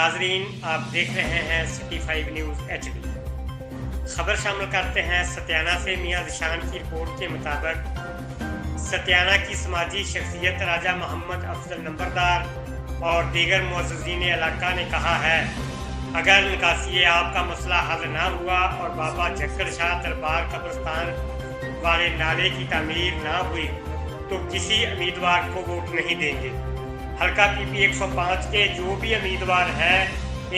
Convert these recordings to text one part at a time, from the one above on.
नाजरीन, आप देख रहे हैं सिटी 5 न्यूज़ HD। खबर शामिल करते हैं सत्याना से। मियां ज़िशान की रिपोर्ट के मुताबिक सत्याना की समाजी शख्सियत राजा मोहम्मद अफजल नंबरदार और दीगर मुअज़्ज़िज़ीन इलाका ने कहा है, अगर निकासी आब का मसला हल ना हुआ और बाबा झक्कड़ शाह दरबार कब्रिस्तान वाले नाले की तामीर ना हुई तो किसी उम्मीदवार को वोट नहीं देंगे। हल्का PP 105 के जो भी उम्मीदवार हैं,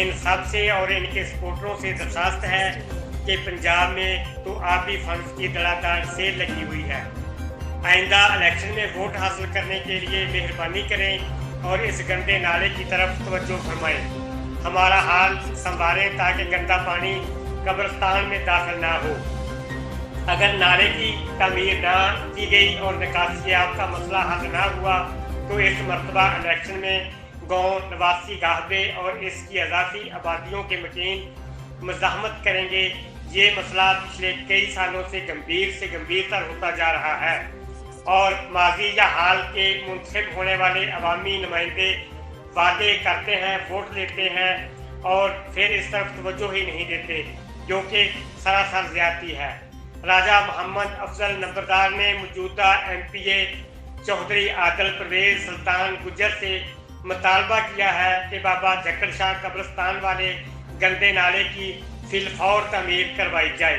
इन सब से और इनके सपोर्टरों से दरख्वास्त है कि पंजाब में तो आबी फंड्स की धड़ाधड़ सेल लगी हुई है। आइंदा इलेक्शन में वोट हासिल करने के लिए मेहरबानी करें और इस गंदे नाले की तरफ तवज्जो फरमाएं। हमारा हाल संभालें ताकि गंदा पानी कब्रिस्तान में दाखिल ना हो। अगर नाले की तामीर ना की गई और निकासी आब का मसला हल ना हुआ तो इस मरतबा इलेक्शन में गाँव नवासी गाहबे और इसकी अजाफी आबादियों के मकीन मज़ाहमत करेंगे। ये मसला पिछले कई सालों से गंभीरतर होता जा रहा है और माजी या हाल के मुंतखब होने वाले अवामी नुमाइंदे वादे करते हैं, वोट लेते हैं और फिर इस तरफ तवज्जो ही नहीं देते, जो कि सरासर ज़्यादती है। राजा मोहम्मद अफजल नंबरदार ने मौजूदा MPA चौधरी आदिल परवेज सुल्तान गुजर से मुतालबा किया है कि बाबा झक्कड़ शाह कब्रिस्तान वाले गंदे नाले की फिलफौर तामीर करवाई जाए।